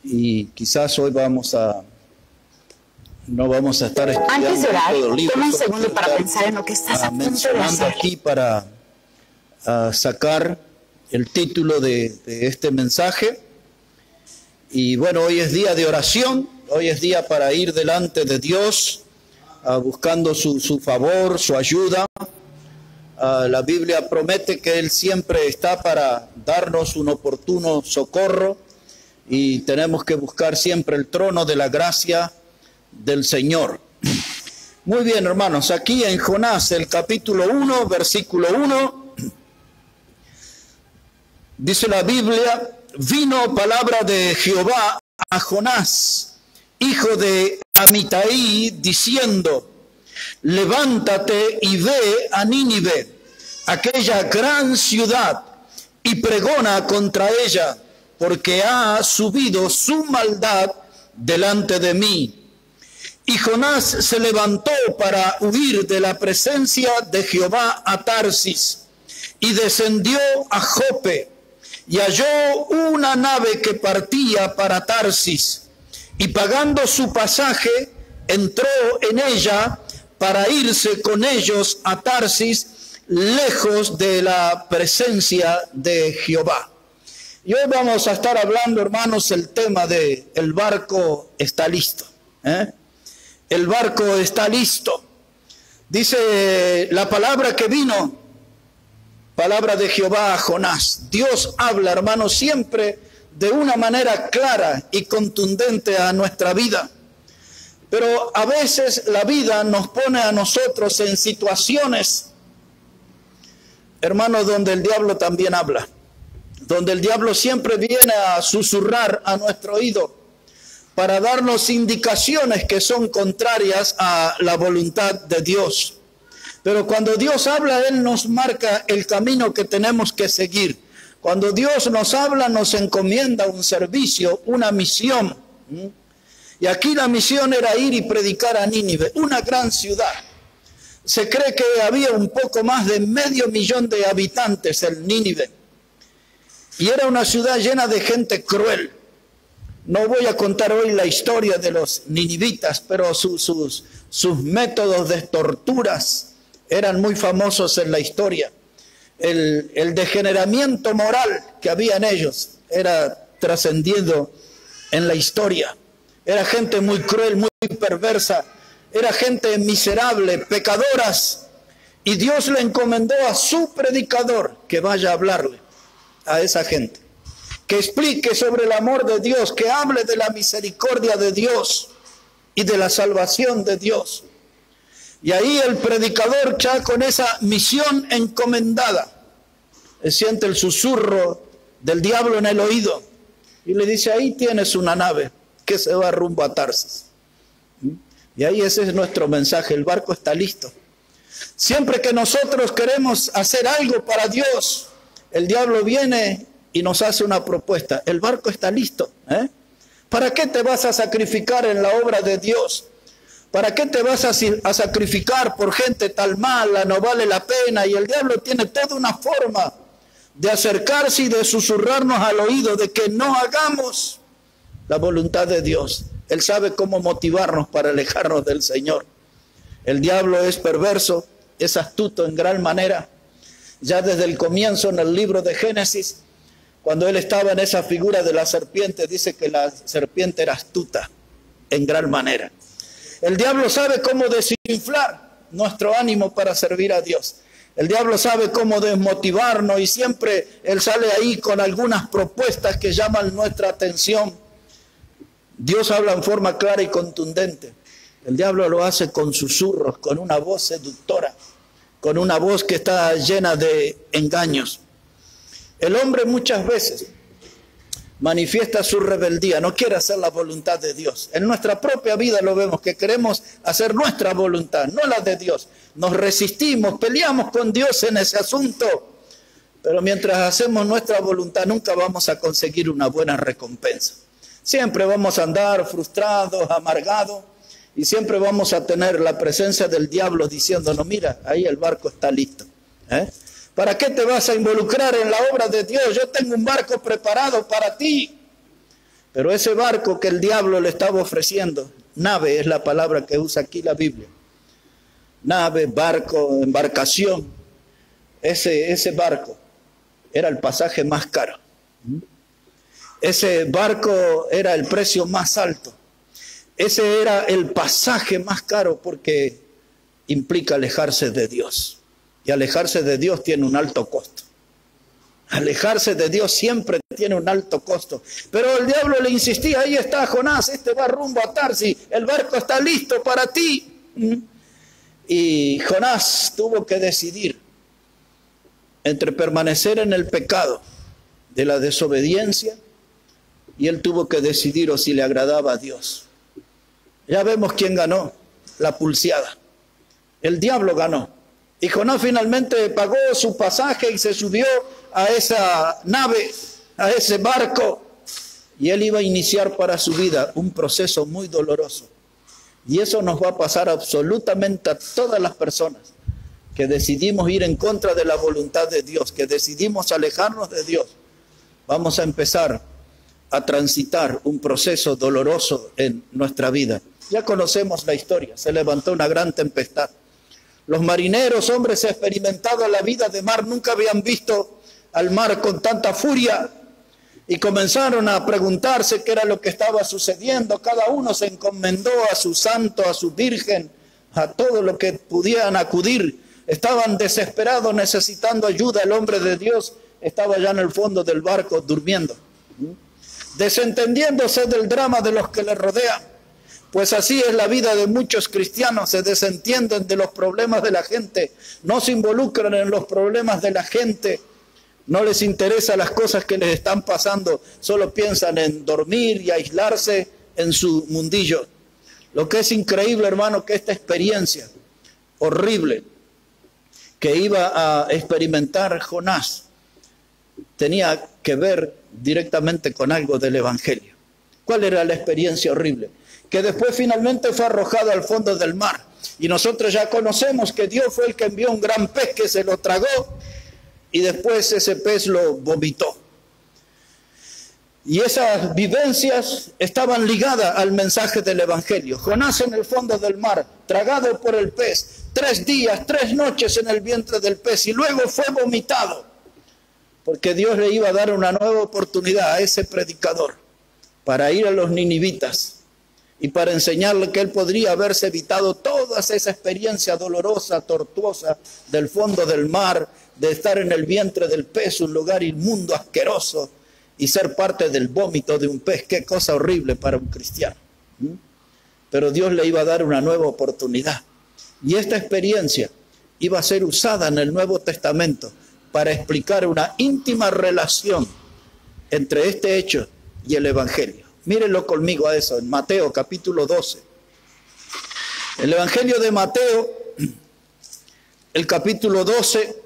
y quizás hoy no vamos a estar estudiando antes de orar, todo el libro. toma un segundo para pensar en lo que estás a punto de hacer. Aquí para sacar el título de este mensaje. Y bueno, hoy es día de oración, hoy es día para ir delante de Dios, buscando su favor, su ayuda. La Biblia promete que Él siempre está para darnos un oportuno socorro y tenemos que buscar siempre el trono de la gracia del Señor. Muy bien, hermanos, aquí en Jonás, el capítulo 1, versículo 1, dice la Biblia: vino palabra de Jehová a Jonás, hijo de Amitai, diciendo: levántate y ve a Nínive, aquella gran ciudad, y pregona contra ella, porque ha subido su maldad delante de mí. Y Jonás se levantó para huir de la presencia de Jehová a Tarsis, y descendió a Jope, y halló una nave que partía para Tarsis, y pagando su pasaje, entró en ella para irse con ellos a Tarsis, lejos de la presencia de Jehová. Y hoy vamos a estar hablando, hermanos, el tema de el barco está listo. El barco está listo. Dice la palabra que vino, palabra de Jehová a Jonás. Dios habla, hermanos, siempre de una manera clara y contundente a nuestra vida. Pero a veces la vida nos pone a nosotros en situaciones, hermanos, donde el diablo también habla. Donde el diablo siempre viene a susurrar a nuestro oído para darnos indicaciones que son contrarias a la voluntad de Dios. Pero cuando Dios habla, Él nos marca el camino que tenemos que seguir. Cuando Dios nos habla, nos encomienda un servicio, una misión. Y aquí la misión era ir y predicar a Nínive, una gran ciudad. Se cree que había un poco más de 500,000 de habitantes en Nínive. Y era una ciudad llena de gente cruel. No voy a contar hoy la historia de los ninivitas, pero sus métodos de torturas eran muy famosos en la historia. El degeneramiento moral que había en ellos era trascendido en la historia. Era gente muy cruel, muy perversa. Era gente miserable, pecadoras. Y Dios le encomendó a su predicador que vaya a hablarle a esa gente, que explique sobre el amor de Dios, que hable de la misericordia de Dios y de la salvación de Dios. Y ahí el predicador, ya con esa misión encomendada, siente el susurro del diablo en el oído y le dice: ahí tienes una nave que se va rumbo a Tarsis. Y ahí ese es nuestro mensaje: el barco está listo. Siempre que nosotros queremos hacer algo para Dios, el diablo viene y nos hace una propuesta: el barco está listo. ¿Para qué te vas a sacrificar en la obra de Dios? ¿Para qué te vas a sacrificar por gente tan mala? No vale la pena. Y el diablo tiene toda una forma de acercarse y de susurrarnos al oído de que no hagamos la voluntad de Dios. Él sabe cómo motivarnos para alejarnos del Señor. El diablo es perverso, es astuto en gran manera. Ya desde el comienzo en el libro de Génesis, cuando él estaba en esa figura de la serpiente, dice que la serpiente era astuta en gran manera. El diablo sabe cómo desinflar nuestro ánimo para servir a Dios. El diablo sabe cómo desmotivarnos y siempre él sale ahí con algunas propuestas que llaman nuestra atención. Dios habla en forma clara y contundente. El diablo lo hace con susurros, con una voz seductora, con una voz que está llena de engaños. El hombre muchas veces manifiesta su rebeldía, no quiere hacer la voluntad de Dios. En nuestra propia vida lo vemos, que queremos hacer nuestra voluntad, no la de Dios. Nos resistimos, peleamos con Dios en ese asunto, pero mientras hacemos nuestra voluntad nunca vamos a conseguir una buena recompensa. Siempre vamos a andar frustrados, amargados, y siempre vamos a tener la presencia del diablo diciéndonos: mira, ahí el barco está listo. ¿Para qué te vas a involucrar en la obra de Dios? Yo tengo un barco preparado para ti. Pero ese barco que el diablo le estaba ofreciendo, nave es la palabra que usa aquí la Biblia. Nave, barco, embarcación. Ese barco era el pasaje más caro. Ese barco era el precio más alto. Ese era el pasaje más caro porque implica alejarse de Dios. Y alejarse de Dios tiene un alto costo. Alejarse de Dios siempre tiene un alto costo. Pero el diablo le insistía, ahí está Jonás, este va rumbo a Tarsis, el barco está listo para ti. Y Jonás tuvo que decidir entre permanecer en el pecado de la desobediencia y él tuvo que decidir o si le agradaba a Dios. Ya vemos quién ganó la pulseada. El diablo ganó. Y Jonás finalmente pagó su pasaje y se subió a esa nave, a ese barco. Y él iba a iniciar para su vida un proceso muy doloroso. Y eso nos va a pasar absolutamente a todas las personas que decidimos ir en contra de la voluntad de Dios, que decidimos alejarnos de Dios. Vamos a empezar a transitar un proceso doloroso en nuestra vida. Ya conocemos la historia, se levantó una gran tempestad. Los marineros, hombres experimentados en la vida de mar, nunca habían visto al mar con tanta furia y comenzaron a preguntarse qué era lo que estaba sucediendo. Cada uno se encomendó a su santo, a su virgen, a todo lo que pudieran acudir. Estaban desesperados, necesitando ayuda. El hombre de Dios estaba ya en el fondo del barco durmiendo, desentendiéndose del drama de los que le rodean. Pues así es la vida de muchos cristianos, se desentienden de los problemas de la gente, no se involucran en los problemas de la gente, no les interesan las cosas que les están pasando, solo piensan en dormir y aislarse en su mundillo. Lo que es increíble, hermano, que esta experiencia horrible que iba a experimentar Jonás tenía que ver directamente con algo del Evangelio. ¿Cuál era la experiencia horrible? Que después finalmente fue arrojado al fondo del mar. Y nosotros ya conocemos que Dios fue el que envió un gran pez que se lo tragó y después ese pez lo vomitó. Y esas vivencias estaban ligadas al mensaje del Evangelio. Jonás en el fondo del mar, tragado por el pez, 3 días, 3 noches en el vientre del pez y luego fue vomitado. Porque Dios le iba a dar una nueva oportunidad a ese predicador para ir a los ninivitas y para enseñarle que él podría haberse evitado toda esa experiencia dolorosa, tortuosa del fondo del mar, de estar en el vientre del pez, un lugar inmundo, asqueroso, y ser parte del vómito de un pez. Qué cosa horrible para un cristiano. Pero Dios le iba a dar una nueva oportunidad. Y esta experiencia iba a ser usada en el Nuevo Testamento para explicar una íntima relación entre este hecho y el Evangelio. Mírenlo conmigo a eso, en Mateo capítulo 12. El Evangelio de Mateo, el capítulo 12,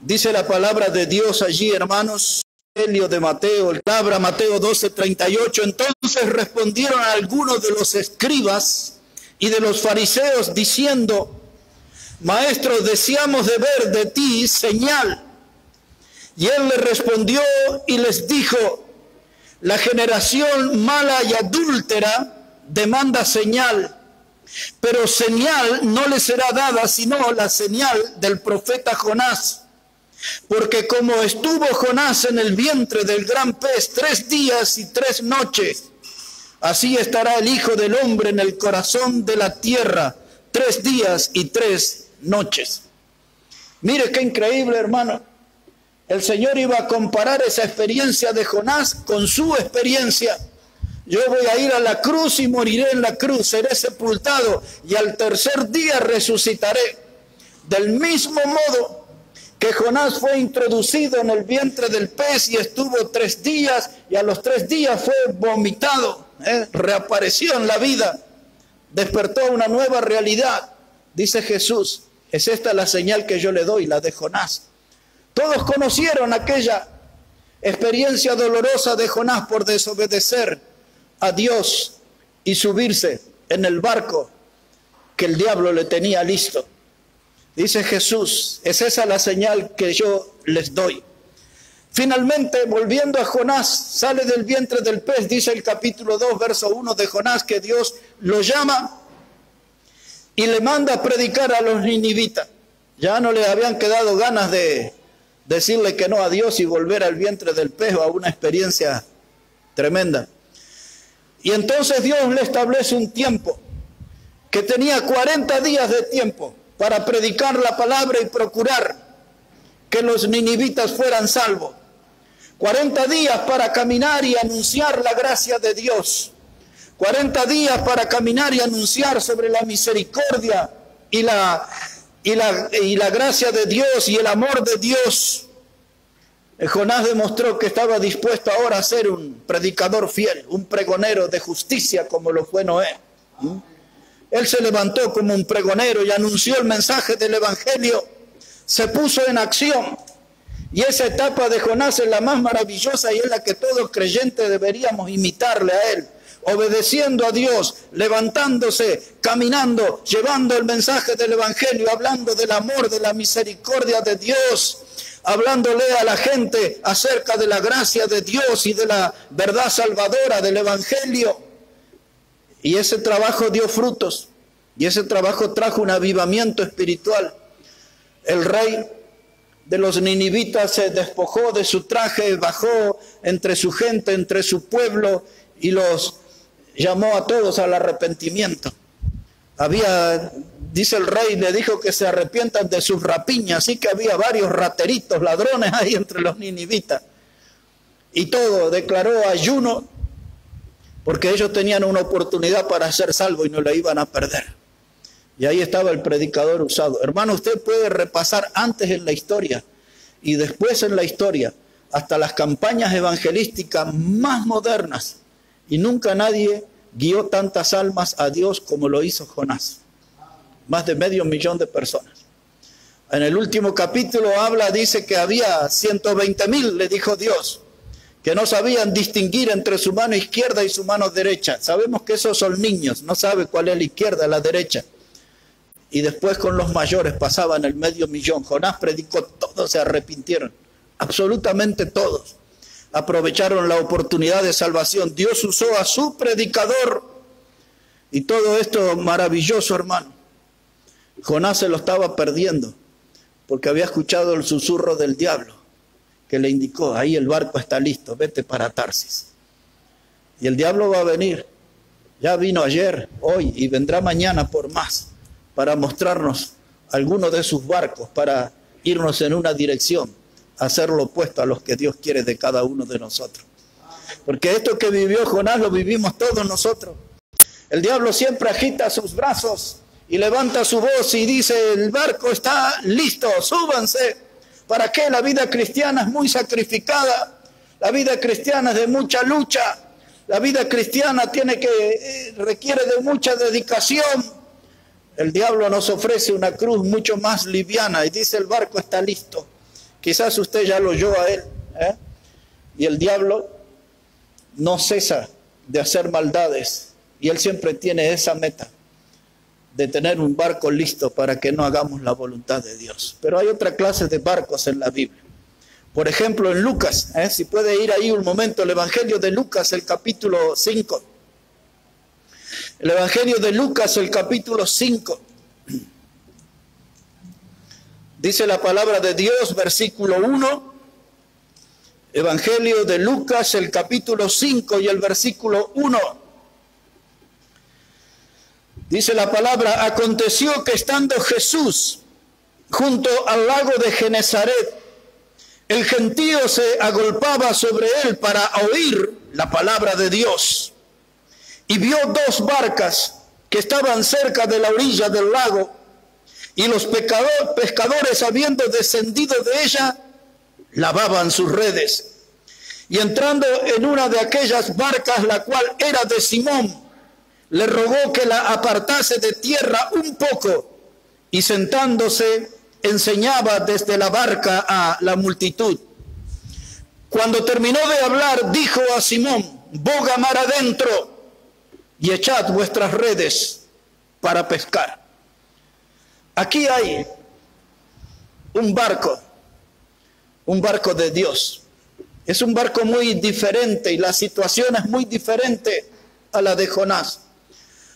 dice la palabra de Dios allí, hermanos, Evangelio de Mateo, el palabra Mateo 12, 38. Entonces respondieron algunos de los escribas y de los fariseos diciendo: Maestro, deseamos de ver de ti señal. Y él les respondió y les dijo: la generación mala y adúltera demanda señal, pero señal no le será dada sino la señal del profeta Jonás. Porque como estuvo Jonás en el vientre del gran pez 3 días y 3 noches, así estará el Hijo del Hombre en el corazón de la tierra 3 días y 3 noches. Mire qué increíble, hermano. El Señor iba a comparar esa experiencia de Jonás con su experiencia. Yo voy a ir a la cruz y moriré en la cruz, seré sepultado y al 3er día resucitaré. Del mismo modo que Jonás fue introducido en el vientre del pez y estuvo 3 días y a los 3 días fue vomitado, reapareció en la vida, despertó a una nueva realidad. Dice Jesús: es esta la señal que yo le doy, la de Jonás. Todos conocieron aquella experiencia dolorosa de Jonás por desobedecer a Dios y subirse en el barco que el diablo le tenía listo. Dice Jesús: es esa la señal que yo les doy. Finalmente, volviendo a Jonás, sale del vientre del pez, dice el capítulo 2, verso 1 de Jonás, que Dios lo llama y le manda a predicar a los ninivitas. Ya no le habían quedado ganas de decirle que no a Dios y volver al vientre del pez o a una experiencia tremenda. Y entonces Dios le establece un tiempo, que tenía 40 días de tiempo para predicar la palabra y procurar que los ninivitas fueran salvos. 40 días para caminar y anunciar la gracia de Dios. 40 días para caminar y anunciar sobre la misericordia y la gracia de Dios y el amor de Dios. Jonás demostró que estaba dispuesto ahora a ser un predicador fiel, un pregonero de justicia como lo fue Noé. Él se levantó como un pregonero y anunció el mensaje del Evangelio. Se puso en acción. Y esa etapa de Jonás es la más maravillosa y es la que todos creyentes deberíamos imitarle a él. Obedeciendo a Dios, levantándose, caminando, llevando el mensaje del Evangelio, hablando del amor, de la misericordia de Dios, hablándole a la gente acerca de la gracia de Dios y de la verdad salvadora del Evangelio. Y ese trabajo dio frutos, y ese trabajo trajo un avivamiento espiritual. El rey de los ninivitas se despojó de su traje, bajó entre su gente, entre su pueblo, y los llamó a todos al arrepentimiento. Dice el rey, le dijo que se arrepientan de sus rapiñas, así que había varios rateritos, ladrones ahí entre los ninivitas. Y todo declaró ayuno, porque ellos tenían una oportunidad para ser salvos y no la iban a perder. Y ahí estaba el predicador usado. Hermano, usted puede repasar antes en la historia y después en la historia, hasta las campañas evangelísticas más modernas, y nunca nadie guió tantas almas a Dios como lo hizo Jonás. Más de 500,000 de personas. En el último capítulo dice que había 120,000, le dijo Dios, que no sabían distinguir entre su mano izquierda y su mano derecha. Sabemos que esos son niños, no sabe cuál es la izquierda, la derecha. Y después con los mayores pasaban el 500,000. Jonás predicó, todos se arrepintieron, absolutamente todos. Aprovecharon la oportunidad de salvación. Dios usó a su predicador. Y todo esto maravilloso, hermano. Jonás se lo estaba perdiendo porque había escuchado el susurro del diablo que le indicó, ahí el barco está listo, vete para Tarsis. Y el diablo va a venir. Ya vino ayer, hoy y vendrá mañana por más, para mostrarnos algunos de sus barcos, para irnos en una dirección, hacer lo opuesto a lo que Dios quiere de cada uno de nosotros. Porque esto que vivió Jonás lo vivimos todos nosotros. El diablo siempre agita sus brazos y levanta su voz y dice, el barco está listo, súbanse. ¿Para qué? La vida cristiana es muy sacrificada, la vida cristiana es de mucha lucha, la vida cristiana requiere de mucha dedicación. El diablo nos ofrece una cruz mucho más liviana y dice, el barco está listo. Quizás usted ya lo oyó a él, y el diablo no cesa de hacer maldades y él siempre tiene esa meta de tener un barco listo para que no hagamos la voluntad de Dios. Pero hay otra clase de barcos en la Biblia. Por ejemplo, en Lucas, si puede ir ahí un momento, el Evangelio de Lucas, el capítulo 5. El Evangelio de Lucas, el capítulo 5. Dice la palabra de Dios, versículo 1. Evangelio de Lucas, el capítulo 5 y el versículo 1. Dice la palabra, aconteció que estando Jesús junto al lago de Genezaret, el gentío se agolpaba sobre él para oír la palabra de Dios. Y vio 2 barcas que estaban cerca de la orilla del lago, y los pescadores, habiendo descendido de ella, lavaban sus redes. Y entrando en una de aquellas barcas, la cual era de Simón, le rogó que la apartase de tierra un poco, y sentándose enseñaba desde la barca a la multitud. Cuando terminó de hablar, dijo a Simón, boga mar adentro y echad vuestras redes para pescar. Aquí hay un barco de Dios, Es un barco muy diferente y la situación es muy diferente a la de Jonás.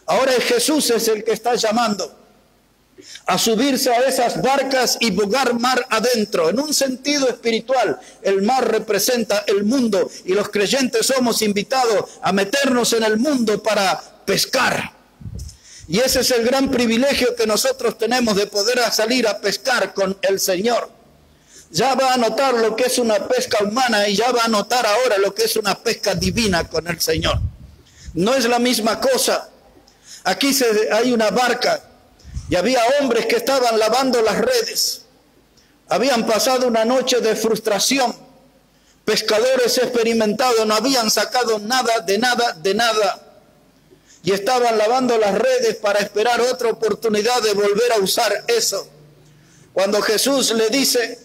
Ahora Jesús es el que está llamando a subirse a esas barcas y bogar mar adentro. En un sentido espiritual, el mar representa el mundo y los creyentes somos invitados a meternos en el mundo para pescar. Y ese es el gran privilegio que nosotros tenemos de poder salir a pescar con el Señor. Ya va a notar lo que es una pesca humana y ya va a notar ahora lo que es una pesca divina con el Señor. No es la misma cosa. Aquí hay una barca y había hombres que estaban lavando las redes. Habían pasado una noche de frustración. Pescadores experimentados, no habían sacado nada, de nada. Y estaban lavando las redes para esperar otra oportunidad de volver a usar eso. Cuando Jesús le dice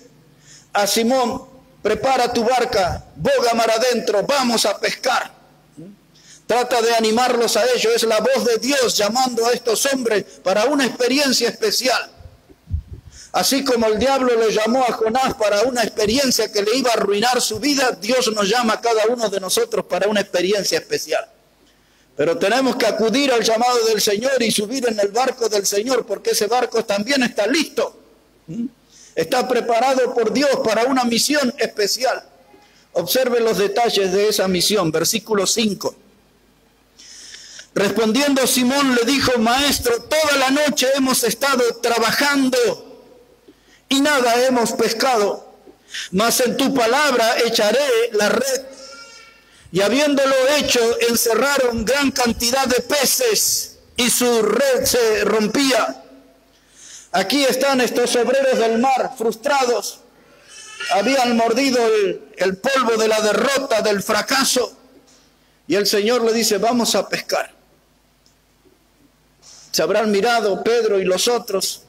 a Simón, prepara tu barca, boga mar adentro, vamos a pescar. Trata de animarlos a ellos, es la voz de Dios llamando a estos hombres para una experiencia especial. Así como el diablo le llamó a Jonás para una experiencia que le iba a arruinar su vida, Dios nos llama a cada uno de nosotros para una experiencia especial. Pero tenemos que acudir al llamado del Señor y subir en el barco del Señor, porque ese barco también está listo. Está preparado por Dios para una misión especial. Observe los detalles de esa misión, versículo 5. Respondiendo Simón le dijo, Maestro, toda la noche hemos estado trabajando y nada hemos pescado, mas en tu palabra echaré la red. Y habiéndolo hecho, encerraron gran cantidad de peces y su red se rompía. Aquí están estos obreros del mar frustrados. Habían mordido el polvo de la derrota, del fracaso. Y el Señor le dice, vamos a pescar. Se habrán mirado Pedro y los otros,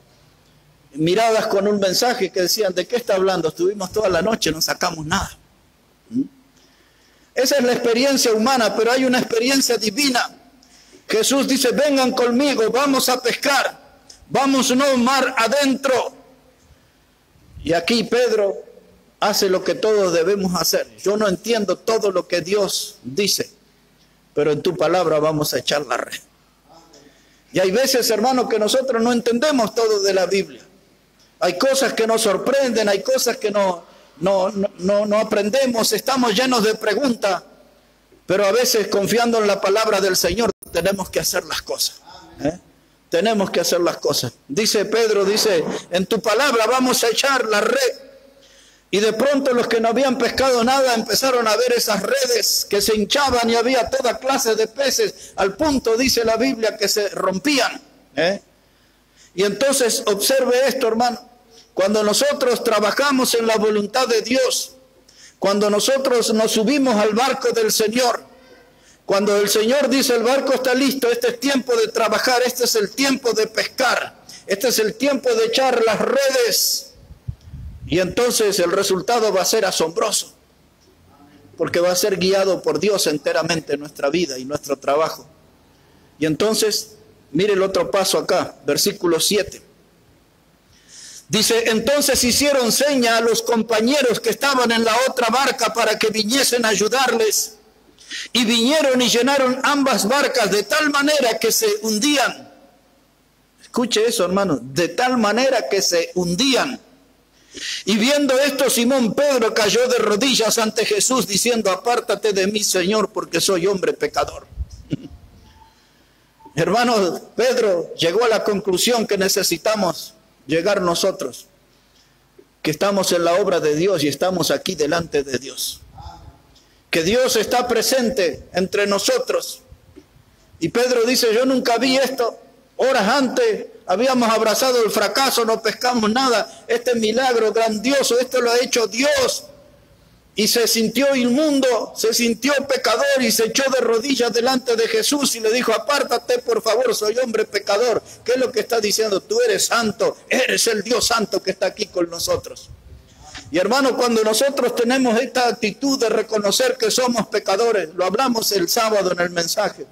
miradas con un mensaje que decían, ¿de qué está hablando? Estuvimos toda la noche, no sacamos nada. Esa es la experiencia humana, pero hay una experiencia divina. Jesús dice, vengan conmigo, vamos a pescar, vamos no mar adentro. Y aquí Pedro hace lo que todos debemos hacer. Yo no entiendo todo lo que Dios dice, pero en tu palabra vamos a echar la red. Y hay veces, hermanos, que nosotros no entendemos todo de la Biblia. Hay cosas que nos sorprenden, hay cosas que no aprendemos, estamos llenos de preguntas, pero a veces confiando en la palabra del Señor tenemos que hacer las cosas. Tenemos que hacer las cosas. Dice Pedro, dice, en tu palabra vamos a echar la red. Y de pronto los que no habían pescado nada empezaron a ver esas redes que se hinchaban y había toda clase de peces, al punto, dice la Biblia, que se rompían. Y entonces observe esto, hermano. Cuando nosotros trabajamos en la voluntad de Dios, cuando nosotros nos subimos al barco del Señor, cuando el Señor dice el barco está listo, este es tiempo de trabajar, este es el tiempo de pescar, este es el tiempo de echar las redes. Y entonces el resultado va a ser asombroso, porque va a ser guiado por Dios enteramente en nuestra vida y nuestro trabajo. Y entonces, mire el otro paso acá, versículo 7. Dice, entonces hicieron seña a los compañeros que estaban en la otra barca para que viniesen a ayudarles. Y vinieron y llenaron ambas barcas de tal manera que se hundían. Escuche eso, hermano, de tal manera que se hundían. Y viendo esto, Simón Pedro cayó de rodillas ante Jesús diciendo, apártate de mí, Señor, porque soy hombre pecador. Hermano, Pedro llegó a la conclusión que necesitamos llegar nosotros, que estamos en la obra de Dios y estamos aquí delante de Dios, que Dios está presente entre nosotros. Y Pedro dice, yo nunca vi esto. Horas antes habíamos abrazado el fracaso, no pescamos nada. Este milagro grandioso, esto lo ha hecho Dios. Y se sintió inmundo, se sintió pecador y se echó de rodillas delante de Jesús y le dijo, apártate por favor, soy hombre pecador. ¿Qué es lo que está diciendo? Tú eres santo, eres el Dios santo que está aquí con nosotros. Y hermano, cuando nosotros tenemos esta actitud de reconocer que somos pecadores, lo hablamos el sábado en el mensaje,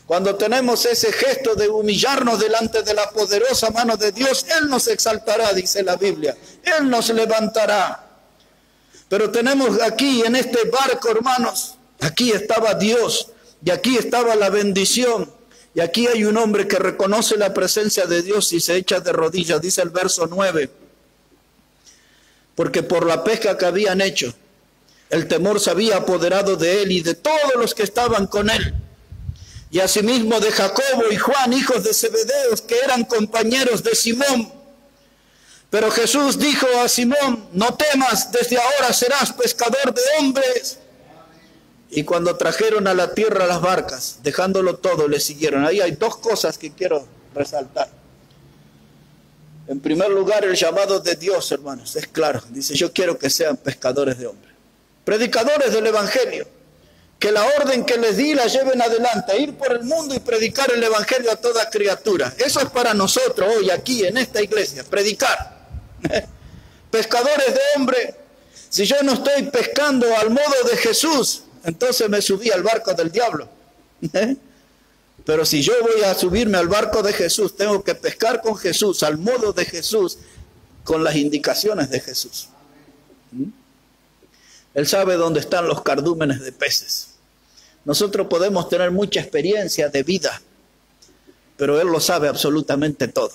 cuando tenemos ese gesto de humillarnos delante de la poderosa mano de Dios, Él nos exaltará, dice la Biblia, Él nos levantará. Pero tenemos aquí en este barco, hermanos, aquí estaba Dios y aquí estaba la bendición. Y aquí hay un hombre que reconoce la presencia de Dios y se echa de rodillas, dice el verso 9. Porque por la pesca que habían hecho, el temor se había apoderado de él y de todos los que estaban con él. Y asimismo de Jacobo y Juan, hijos de Zebedeo, que eran compañeros de Simón. Pero Jesús dijo a Simón, no temas, desde ahora serás pescador de hombres. Y cuando trajeron a la tierra las barcas, dejándolo todo, le siguieron. Ahí hay dos cosas que quiero resaltar. En primer lugar, el llamado de Dios, hermanos, es claro. Dice, yo quiero que sean pescadores de hombres. Predicadores del Evangelio. Que la orden que les di la lleven adelante. Ir por el mundo y predicar el Evangelio a toda criatura. Eso es para nosotros hoy, aquí, en esta iglesia. Predicar. Pescadores de hombres. Si yo no estoy pescando al modo de Jesús, entonces me subí al barco del diablo. Pero si yo voy a subirme al barco de Jesús, tengo que pescar con Jesús, al modo de Jesús, con las indicaciones de Jesús. Él sabe dónde están los cardúmenes de peces. Nosotros podemos tener mucha experiencia de vida, pero Él lo sabe absolutamente todo.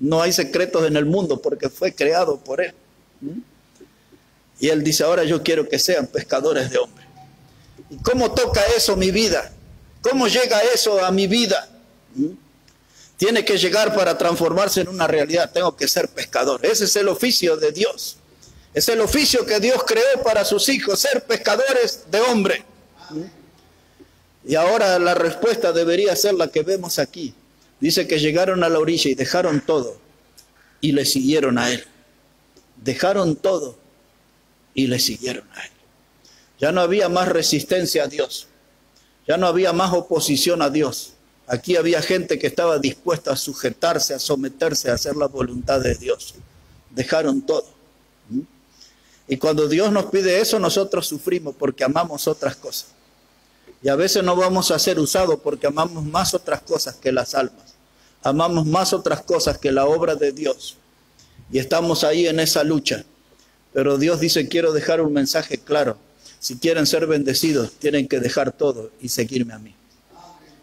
No hay secretos en el mundo porque fue creado por Él. Y Él dice, ahora yo quiero que sean pescadores de hombres. ¿Y cómo toca eso mi vida? ¿Cómo llega eso a mi vida? Tiene que llegar para transformarse en una realidad. Tengo que ser pescador. Ese es el oficio de Dios. Es el oficio que Dios creó para sus hijos, ser pescadores de hombre. Y ahora la respuesta debería ser la que vemos aquí. Dice que llegaron a la orilla y dejaron todo y le siguieron a Él. Dejaron todo y le siguieron a Él. Ya no había más resistencia a Dios. Ya no había más oposición a Dios. Aquí había gente que estaba dispuesta a sujetarse, a someterse, a hacer la voluntad de Dios. Dejaron todo. Y cuando Dios nos pide eso, nosotros sufrimos porque amamos otras cosas. Y a veces no vamos a ser usados porque amamos más otras cosas que las almas. Amamos más otras cosas que la obra de Dios. Y estamos ahí en esa lucha. Pero Dios dice, quiero dejar un mensaje claro. Si quieren ser bendecidos, tienen que dejar todo y seguirme a mí.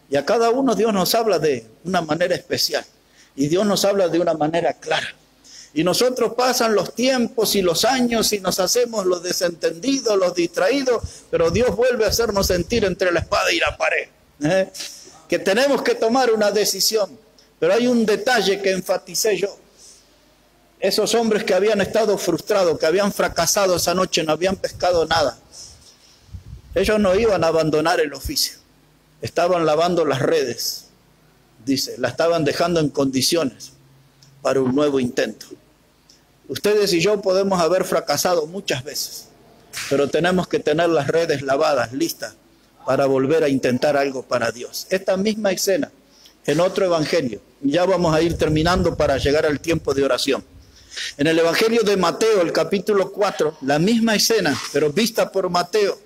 Y a cada uno Dios nos habla de una manera especial. Y Dios nos habla de una manera clara. Y nosotros pasan los tiempos y los años y nos hacemos los desentendidos, los distraídos, pero Dios vuelve a hacernos sentir entre la espada y la pared. Que tenemos que tomar una decisión. Pero hay un detalle que enfaticé yo. Esos hombres que habían estado frustrados, que habían fracasado esa noche, no habían pescado nada. Ellos no iban a abandonar el oficio. Estaban lavando las redes, dice, la estaban dejando en condiciones para un nuevo intento. Ustedes y yo podemos haber fracasado muchas veces, pero tenemos que tener las redes lavadas, listas, para volver a intentar algo para Dios. Esta misma escena, en otro evangelio, ya vamos a ir terminando para llegar al tiempo de oración. En el evangelio de Mateo, el capítulo 4, la misma escena, pero vista por Mateo.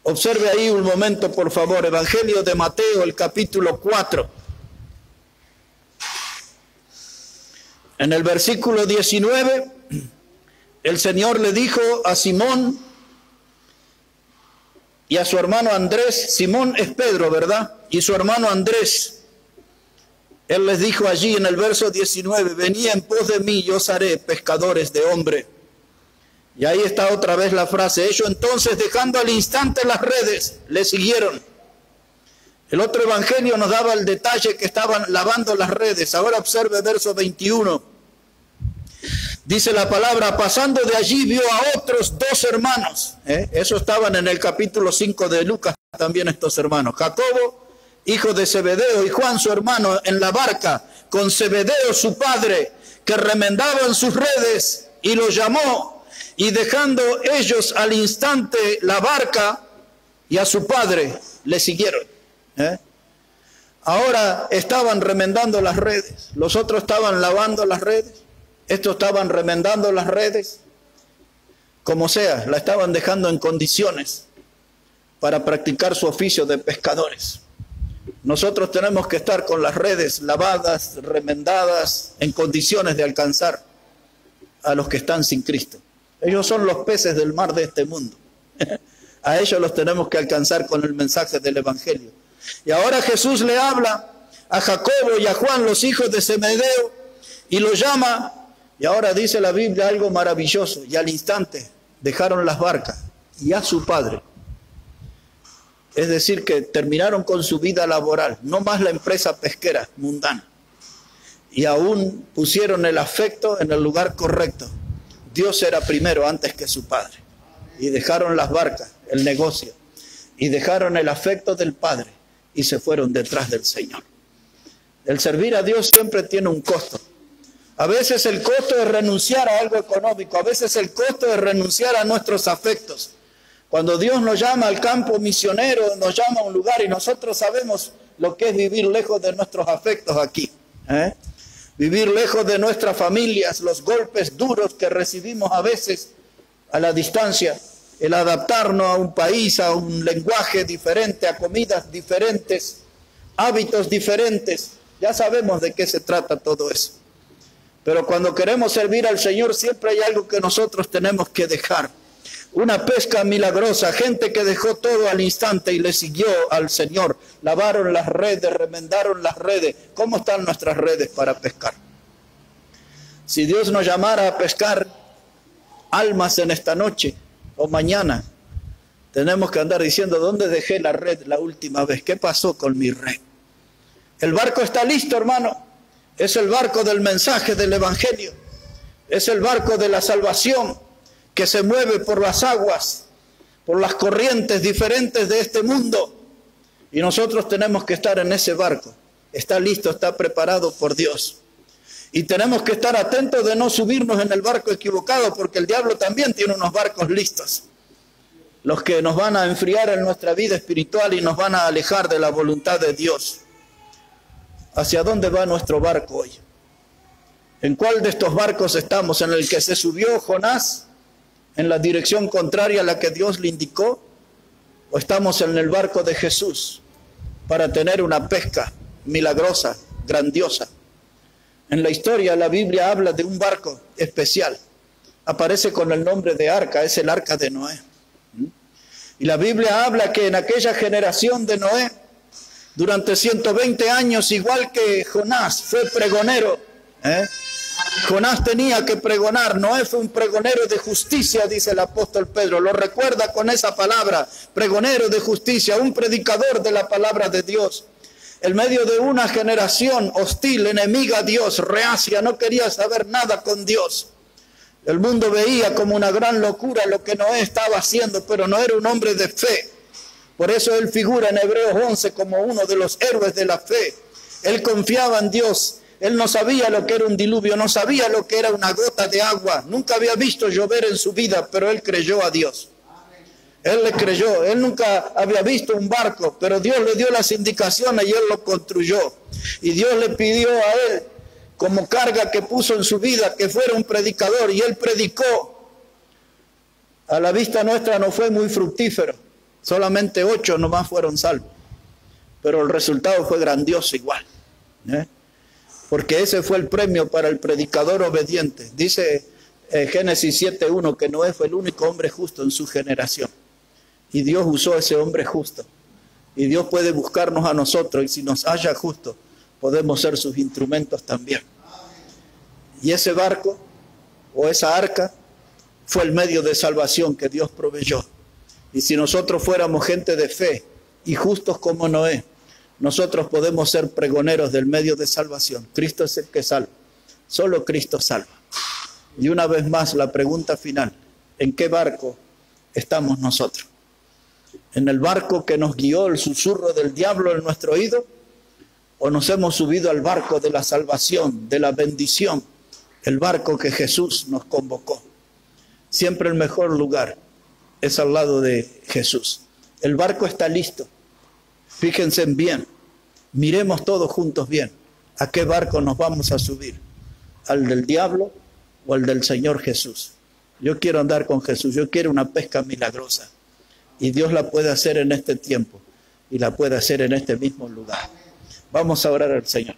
Observe ahí un momento, por favor, evangelio de Mateo, el capítulo 4. En el versículo 19, el Señor le dijo a Simón y a su hermano Andrés, Simón es Pedro, ¿verdad? Y su hermano Andrés, Él les dijo allí en el verso 19, venid en pos de mí, yo os haré pescadores de hombre. Y ahí está otra vez la frase, ellos entonces dejando al instante las redes, le siguieron. El otro evangelio nos daba el detalle que estaban lavando las redes. Ahora observe verso 21. Dice la palabra, pasando de allí vio a otros dos hermanos. Eso estaban en el capítulo 5 de Lucas también estos hermanos. Jacobo, hijo de Zebedeo, y Juan su hermano en la barca, con Zebedeo su padre, que remendaban sus redes, y los llamó. Y dejando ellos al instante la barca y a su padre, le siguieron. Ahora estaban remendando las redes, los otros estaban lavando las redes, estos estaban remendando las redes, como sea, la estaban dejando en condiciones para practicar su oficio de pescadores. Nosotros tenemos que estar con las redes lavadas, remendadas, en condiciones de alcanzar a los que están sin Cristo. Ellos son los peces del mar de este mundo. A ellos los tenemos que alcanzar con el mensaje del Evangelio. Y ahora Jesús le habla a Jacobo y a Juan, los hijos de Zebedeo, y los llama. Y ahora dice la Biblia algo maravilloso. Y al instante dejaron las barcas y a su padre. Es decir, que terminaron con su vida laboral, no más la empresa pesquera mundana. Y aún pusieron el afecto en el lugar correcto. Dios era primero antes que su padre. Y dejaron las barcas, el negocio, y dejaron el afecto del Padre y se fueron detrás del Señor. El servir a Dios siempre tiene un costo. A veces el costo es renunciar a algo económico, a veces el costo es renunciar a nuestros afectos. Cuando Dios nos llama al campo misionero, nos llama a un lugar y nosotros sabemos lo que es vivir lejos de nuestros afectos aquí. Vivir lejos de nuestras familias, los golpes duros que recibimos a veces a la distancia, el adaptarnos a un país, a un lenguaje diferente, a comidas diferentes, hábitos diferentes. Ya sabemos de qué se trata todo eso. Pero cuando queremos servir al Señor siempre hay algo que nosotros tenemos que dejar. Una pesca milagrosa, gente que dejó todo al instante y le siguió al Señor. Lavaron las redes, remendaron las redes. ¿Cómo están nuestras redes para pescar? Si Dios nos llamara a pescar almas en esta noche o mañana, tenemos que andar diciendo, ¿dónde dejé la red la última vez? ¿Qué pasó con mi red? El barco está listo, hermano. Es el barco del mensaje del Evangelio. Es el barco de la salvación que se mueve por las aguas, por las corrientes diferentes de este mundo. Y nosotros tenemos que estar en ese barco. Está listo, está preparado por Dios. Y tenemos que estar atentos de no subirnos en el barco equivocado, porque el diablo también tiene unos barcos listos. Los que nos van a enfriar en nuestra vida espiritual y nos van a alejar de la voluntad de Dios. ¿Hacia dónde va nuestro barco hoy? ¿En cuál de estos barcos estamos? ¿En el que se subió Jonás? ¿En la dirección contraria a la que Dios le indicó? ¿O estamos en el barco de Jesús para tener una pesca milagrosa, grandiosa? En la historia la Biblia habla de un barco especial. Aparece con el nombre de arca, es el arca de Noé. Y la Biblia habla que en aquella generación de Noé, durante 120 años, igual que Jonás, fue pregonero. Jonás tenía que pregonar. Noé fue un pregonero de justicia, dice el apóstol Pedro. Lo recuerda con esa palabra, pregonero de justicia, un predicador de la palabra de Dios. En medio de una generación hostil, enemiga a Dios, reacia, no quería saber nada con Dios. El mundo veía como una gran locura lo que Noé estaba haciendo, pero no era un hombre de fe. Por eso él figura en Hebreos 11 como uno de los héroes de la fe. Él confiaba en Dios. Él no sabía lo que era un diluvio, no sabía lo que era una gota de agua. Nunca había visto llover en su vida, pero él creyó a Dios. Él le creyó. Él nunca había visto un barco, pero Dios le dio las indicaciones y él lo construyó. Y Dios le pidió a él, como carga que puso en su vida, que fuera un predicador, y él predicó. A la vista nuestra no fue muy fructífero. Solamente 8 nomás fueron salvos. Pero el resultado fue grandioso igual. Porque ese fue el premio para el predicador obediente. Dice Génesis 7:1 que Noé fue el único hombre justo en su generación. Y Dios usó a ese hombre justo. Y Dios puede buscarnos a nosotros. Y si nos halla justo, podemos ser sus instrumentos también. Y ese barco o esa arca fue el medio de salvación que Dios proveyó. Y si nosotros fuéramos gente de fe y justos como Noé, nosotros podemos ser pregoneros del medio de salvación. Cristo es el que salva. Solo Cristo salva. Y una vez más la pregunta final, ¿en qué barco estamos nosotros? ¿En el barco que nos guió el susurro del diablo en nuestro oído? ¿O nos hemos subido al barco de la salvación, de la bendición? El barco que Jesús nos convocó. Siempre el mejor lugar es al lado de Jesús. El barco está listo. Fíjense bien. Miremos todos juntos bien. ¿A qué barco nos vamos a subir? ¿Al del diablo o al del Señor Jesús? Yo quiero andar con Jesús. Yo quiero una pesca milagrosa. Y Dios la puede hacer en este tiempo. Y la puede hacer en este mismo lugar. Vamos a orar al Señor.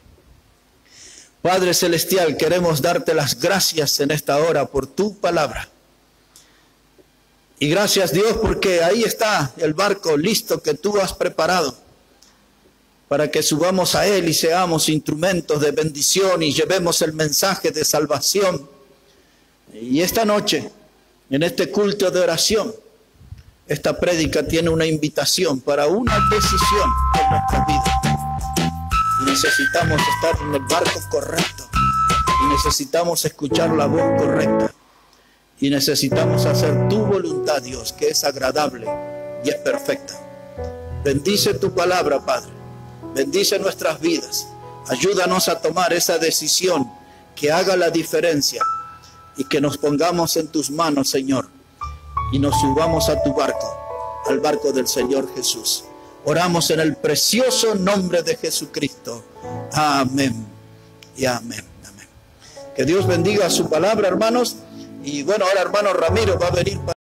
Padre Celestial, queremos darte las gracias en esta hora por tu palabra. Y gracias, Dios, porque ahí está el barco listo que tú has preparado para que subamos a él y seamos instrumentos de bendición y llevemos el mensaje de salvación. Y esta noche, en este culto de oración, esta prédica tiene una invitación para una decisión en nuestra vida. Y necesitamos estar en el barco correcto. Y necesitamos escuchar la voz correcta. Y necesitamos hacer tu voluntad, Dios, que es agradable y es perfecta. Bendice tu palabra, Padre. Bendice nuestras vidas. Ayúdanos a tomar esa decisión que haga la diferencia y que nos pongamos en tus manos, Señor, y nos subamos a tu barco, al barco del Señor Jesús. Oramos en el precioso nombre de Jesucristo. Amén y amén. Amén. Que Dios bendiga su palabra, hermanos. Y bueno, ahora hermano Ramiro va a venir para